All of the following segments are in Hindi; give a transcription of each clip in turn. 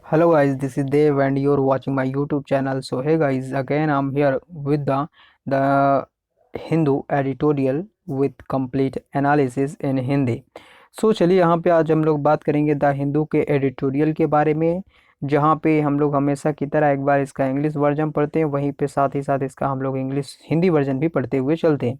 Hello guys, this is Dev and you're watching my YouTube channel. So hey guys, again I'm here with the Hindu editorial with complete analysis in Hindi. So चलिए यहाँ पे आज हम लोग बात करेंगे द हिंदू के एडिटोरियल के बारे में, जहाँ पे हम लोग हमेशा की तरह एक बार इसका इंग्लिश वर्जन पढ़ते हैं, वहीं पे साथ ही साथ इसका हम लोग इंग्लिश हिंदी वर्जन भी पढ़ते हुए चलते हैं।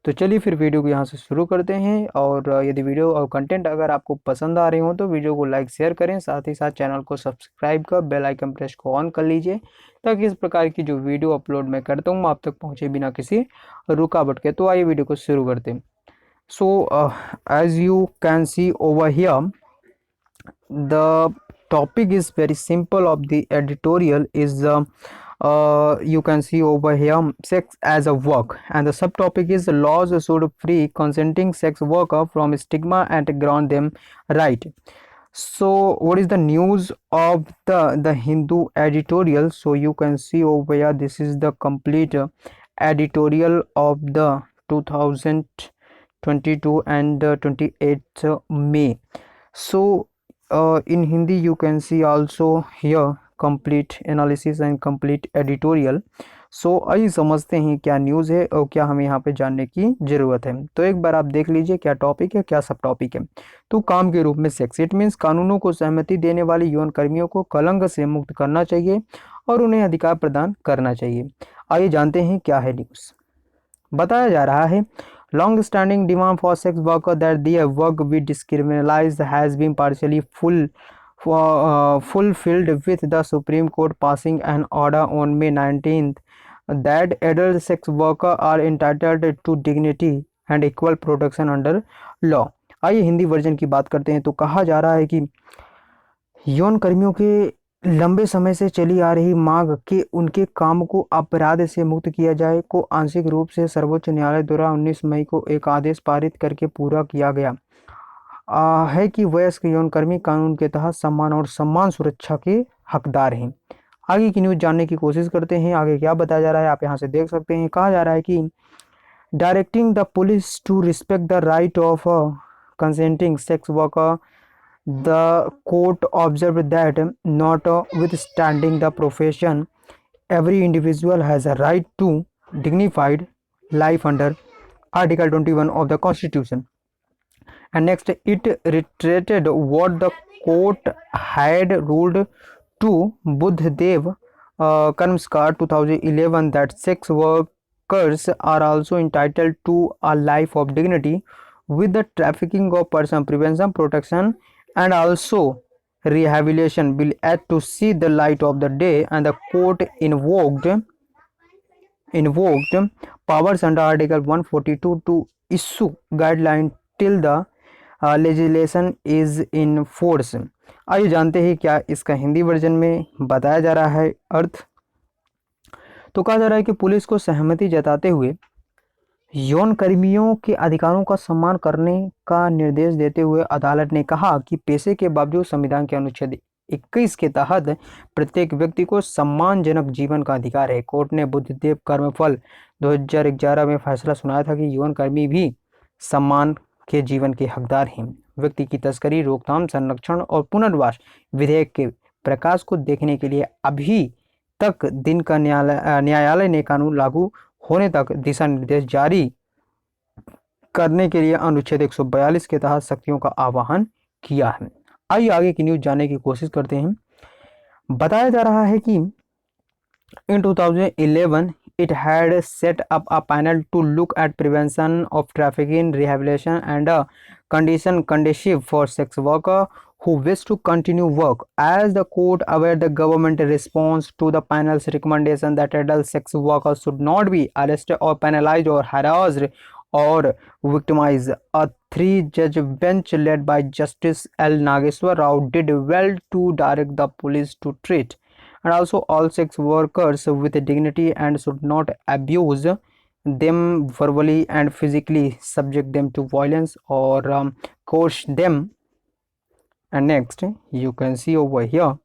तो चलिए फिर वीडियो को यहाँ से शुरू करते हैं। और यदि वीडियो और कंटेंट अगर आपको पसंद आ रहे हो तो वीडियो को लाइक शेयर करें, साथ ही साथ चैनल को सब्सक्राइब कर बेल आइकन प्रेस को ऑन कर लीजिए, ताकि इस प्रकार की जो वीडियो अपलोड मैं करता हूँ आप तक पहुँचे बिना किसी रुकावट के। तो आइए वीडियो को शुरू करते हैं। So as you can see over here, the topic is very simple of the editorial is you can see over here, sex as a work, and the subtopic is laws should free consenting sex worker from stigma and grant them right. So what is the news of the Hindu editorial? So you can see over here, this is the complete editorial of the 2022 and 28th May. So in Hindi you can see also here complete analysis and complete editorial. सो आइए समझते हैं क्या न्यूज़ है और क्या हमें यहाँ पे जानने की ज़रूरत है। तो एक बार आप देख लीजिए क्या टॉपिक है, क्या सब टॉपिक है। तो काम के रूप में सेक्स, इट मीन्स कानूनों को सहमति देने वाले यौन कर्मियों को कलंक से मुक्त करना चाहिए और उन्हें अधिकार प्रदान करना चाहिए। आइए जानते हैं क्या है न्यूज़। बताया जा रहा है, long standing demand for sex workers that their work be discriminalized has been partially fulfilled with the Supreme Court passing an order on May 19th that adult sex workers are entitled to dignity and equal protection under law। आइए हिंदी वर्जन की बात करते हैं। तो कहा जा रहा है कि यौन कर्मियों के लंबे समय से चली आ रही मांग कि उनके काम को अपराध से मुक्त किया जाए को आंशिक रूप से सर्वोच्च न्यायालय द्वारा 19 मई को एक आदेश पारित करके पूरा किया गया है कि वयस्क यौन कर्मी कानून के तहत सम्मान और सम्मान सुरक्षा के हकदार हैं। आगे की न्यूज़ जानने की कोशिश करते हैं। आगे क्या बताया जा रहा है आप यहाँ से देख सकते हैं। कहा जा रहा है कि directing the police to respect the right of consenting sex worker, the court observed that notwithstanding the profession, every individual has a right to dignified life under Article 21 of the Constitution. And next, it reiterated what the court had ruled to Buddhadev Karmskar 2011 that sex workers are also entitled to a life of dignity with the trafficking of person prevention, protection and also rehabilitation bill yet to see the light of the day, and the court invoked powers under Article 142 to issue guideline till the legislation is in force। आइए जानते हैं क्या इसका हिंदी वर्जन में बताया जा रहा है अर्थ। तो कहा जा रहा है कि पुलिस को सहमति जताते हुए यौन कर्मियों के अधिकारों का सम्मान करने का निर्देश देते हुए अदालत ने कहा कि पेशे के बावजूद संविधान के अनुच्छेद 21 के तहत प्रत्येक व्यक्ति को सम्मानजनक जीवन का अधिकार है। कोर्ट ने बुद्धदेव कर्मफल 2011 में फैसला सुनाया था कि यौन कर्मी भी सम्मान के जीवन के हकदार हैं। व्यक्ति की तस्करी, रोकथाम, संरक्षण और पुनर्वास विधेयक के प्रकाश को देखने के लिए अभी तक दिन का न्यायालय ने कानून लागू होने तक दिशा निर्देश जारी करने के लिए अनुच्छेद 142 के तहत शक्तियों का आह्वान किया है। आइए आगे की न्यूज़ जानने की कोशिश करते हैं। बताया जा रहा है कि in 2011 it had set up a panel to look at prevention of trafficking, rehabilitation and a condition conducive for sex worker who wish to continue work. As the court aware the government response to the panel's recommendation that adult sex workers should not be arrested or penalized or harassed or victimized, a three-judge bench led by Justice L. Nageswar Rao did well to direct the police to treat and also all sex workers with dignity and should not abuse them verbally and physically, subject them to violence or coerce them. And next you can see over here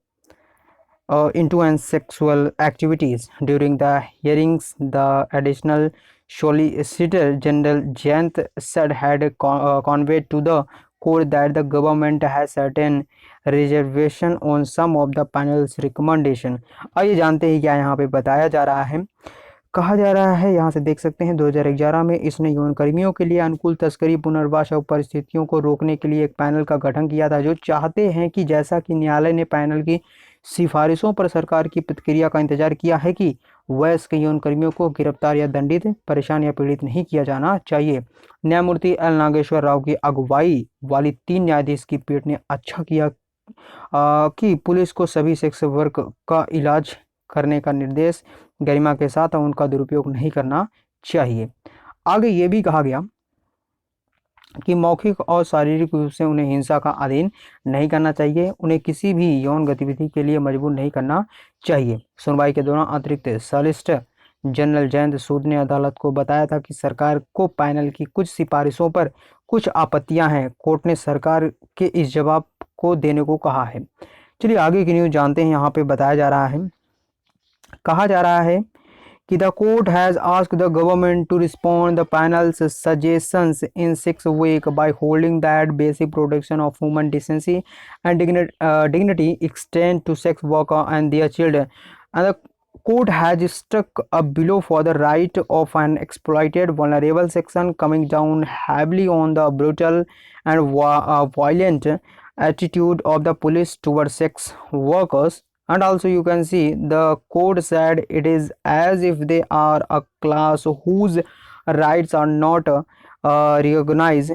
into and sexual activities. During the hearings, the additional Solicitor General Jayant Sud had conveyed to the court that the government has certain reservation on some of the panel's recommendation. आइए जानते हैं क्या यहाँ पे बताया जा रहा है। कहा जा रहा है, यहाँ से देख सकते हैं 2011 में इसने यौन कर्मियों के लिए अनुकूल तस्करी, पुनर्वास और परिस्थितियों को रोकने के लिए एक पैनल का गठन किया था, जो चाहते हैं कि जैसा कि न्यायालय ने पैनल की सिफारिशों पर सरकार की प्रतिक्रिया का इंतजार किया है कि वयस्क यौन कर्मियों को गिरफ्तार या दंडित, परेशान या पीड़ित नहीं किया जाना चाहिए। न्यायमूर्ति एल नागेश्वर राव की अगुवाई वाली 3 न्यायाधीश की पीठ ने अच्छा किया कि पुलिस को सभी सेक्स वर्क का इलाज करने का निर्देश गरिमा के साथ उनका दुरुपयोग नहीं करना चाहिए। आगे ये भी कहा गया कि मौखिक और शारीरिक रूप से उन्हें हिंसा का अधीन नहीं करना चाहिए, उन्हें किसी भी यौन गतिविधि के लिए मजबूर नहीं करना चाहिए। सुनवाई के दौरान अतिरिक्त सॉलिसिटर जनरल जयंत सूद ने अदालत को बताया था कि सरकार को पैनल की कुछ सिफारिशों पर कुछ आपत्तियां हैं। कोर्ट ने सरकार के इस जवाब को देने को कहा है। चलिए आगे की न्यूज़ जानते हैं। यहाँ पे बताया जा रहा है, कहा जा रहा है कि the court has asked the government to respond the panel's suggestions in 6 weeks by holding that basic protection of human decency and dignity extend to sex workers and their children, and the court has struck a blow for the right of an exploited vulnerable section, coming down heavily on the brutal and violent attitude of the police towards sex workers. And also you can see the court said it is as if they are a class whose rights are not recognized.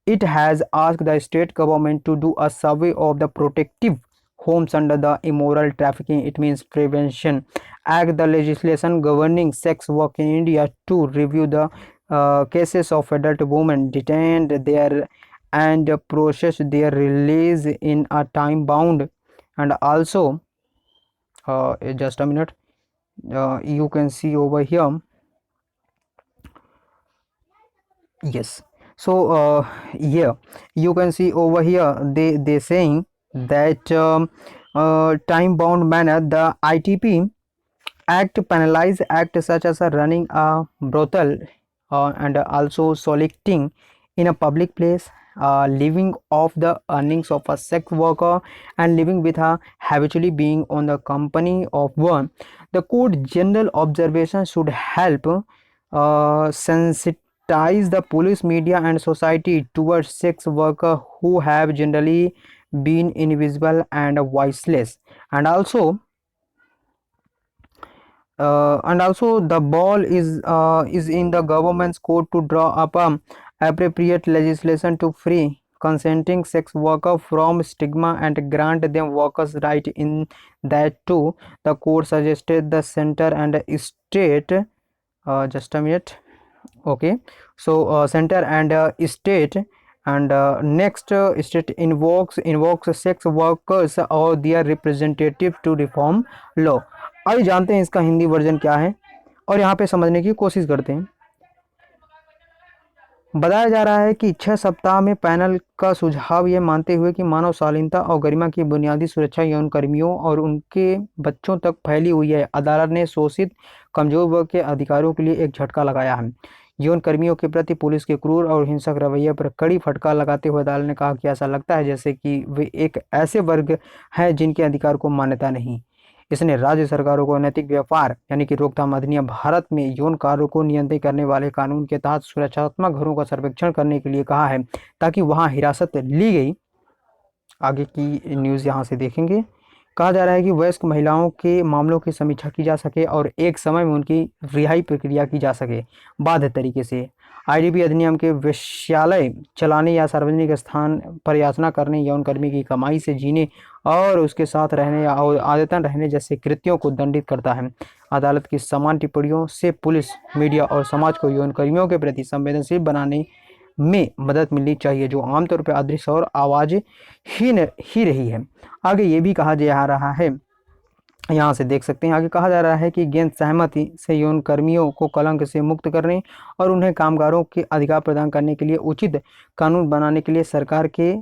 It has asked the state government to do a survey of the protective homes under the Immoral Trafficking, it means Prevention Act, the legislation governing sex work in India, to review the cases of adult women detained there and process their release in a time bound. And also just a minute, you can see over here, yes. So yeah, you can see over here they saying that time bound manner, the ITP Act penalize act such as running a brothel and also soliciting in a public place, living off the earnings of a sex worker, and living with her habitually being on the company of one. The court general observation should help sensitize the police, media and society towards sex workers who have generally been invisible and voiceless. And also the ball is in the government's court to draw up appropriate legislation to free consenting sex worker from stigma and grant them workers' right in that too. The court suggested the center and state, just a minute, okay, so center and state, and next state invokes sex workers or their representative to reform law. आइए जानते हैं इसका हिंदी वर्जन क्या है और यहाँ पे समझने की कोशिश करते हैं। बताया जा रहा है कि 6 सप्ताह में पैनल का सुझाव ये मानते हुए कि मानव शालीनता और गरिमा की बुनियादी सुरक्षा यौन कर्मियों और उनके बच्चों तक फैली हुई है, अदालत ने शोषित कमजोर वर्ग के अधिकारों के लिए एक झटका लगाया है। यौन कर्मियों के प्रति पुलिस के क्रूर और हिंसक रवैये पर कड़ी फटकार लगाते हुए अदालत ने कहा कि ऐसा लगता है जैसे कि वे एक ऐसे वर्ग हैं जिनके अधिकार को मान्यता नहीं। इसने राज्य सरकारों को नैतिक व्यापार यानी कि रोकथाम अधिनियम, भारत में यौन कार्यों को नियंत्रित करने वाले कानून के तहत सुरक्षात्मक घरों का सर्वेक्षण करने के लिए कहा है ताकि वहां हिरासत ली गई। आगे की न्यूज़ यहाँ से देखेंगे। कहा जा रहा है कि वयस्क महिलाओं के मामलों की समीक्षा की जा सके और एक समय में उनकी रिहाई प्रक्रिया की जा सके बाध्य तरीके से। आईडीपी अधिनियम के वेश्यालय चलाने या सार्वजनिक स्थान पर याचना करने, यौन कर्मी की कमाई से जीने और उसके साथ रहने या आदतन रहने जैसे कृत्यों को दंडित करता है। अदालत की समान टिप्पणियों से पुलिस, मीडिया और समाज को यौन कर्मियों के प्रति संवेदनशील बनाने में मदद मिलनी चाहिए, जो आमतौर पर अदृश्य और आवाज़हीन ही रही है। आगे ये भी कहा जा रहा है, यहाँ से देख सकते हैं, आगे कहा जा रहा है कि गेंद सहमति से यौन कर्मियों को कलंक से मुक्त करने और उन्हें कामगारों के अधिकार प्रदान करने के लिए उचित कानून बनाने के लिए सरकार के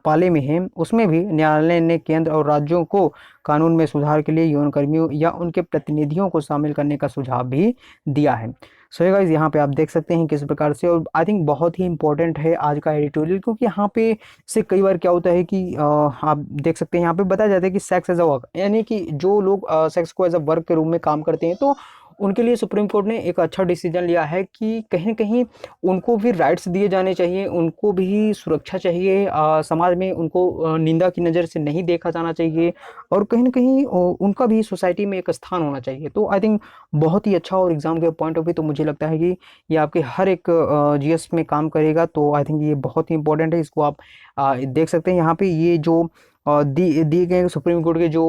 पाले में है। उसमें भी न्यायालय ने केंद्र और राज्यों को कानून में सुधार के लिए यौन कर्मियों या उनके प्रतिनिधियों को शामिल करने का सुझाव भी दिया है। सो ये गाइस यहाँ पे आप देख सकते हैं किस प्रकार से, और आई थिंक बहुत ही इंपॉर्टेंट है आज का एडिटोरियल, क्योंकि यहाँ पे से कई बार क्या होता है कि आप देख सकते हैं यहाँ पे बताया जाता है कि सेक्स एज अ वर्क, यानी कि जो लोग सेक्स को एज अ वर्क के रूप में काम करते हैं, तो उनके लिए सुप्रीम कोर्ट ने एक अच्छा डिसीजन लिया है कि कहीं न कहीं उनको भी राइट्स दिए जाने चाहिए, उनको भी सुरक्षा चाहिए, समाज में उनको निंदा की नज़र से नहीं देखा जाना चाहिए, और कहीं न कहीं उनका भी सोसाइटी में एक स्थान होना चाहिए। तो आई थिंक बहुत ही अच्छा, और एग्ज़ाम के पॉइंट ऑफ व्यू तो मुझे लगता है कि ये आपके हर एक जीएस में काम करेगा। तो आई थिंक ये बहुत ही इंपॉर्टेंट है, इसको आप देख सकते हैं यहाँ पे ये जो दिए गए सुप्रीम कोर्ट के जो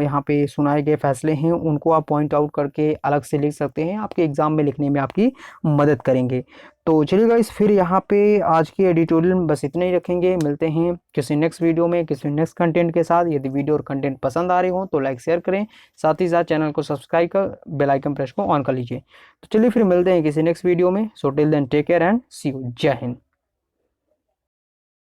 यहाँ पे सुनाए गए फैसले हैं, उनको आप पॉइंट आउट करके अलग से लिख सकते हैं, आपके एग्ज़ाम में लिखने में आपकी मदद करेंगे। तो चलिए गाइस, फिर यहाँ पे आज की एडिटोरियल में बस इतना ही रखेंगे। मिलते हैं किसी नेक्स्ट वीडियो में किसी नेक्स्ट कंटेंट के साथ। यदि वीडियो और कंटेंट पसंद आ रहे हो तो लाइक शेयर करें, साथ ही साथ चैनल को सब्सक्राइब कर बेल आइकन प्रेस को ऑन कर लीजिए। तो चलिए फिर मिलते हैं किसी नेक्स्ट वीडियो में। So till then take care and see you. जय हिंद।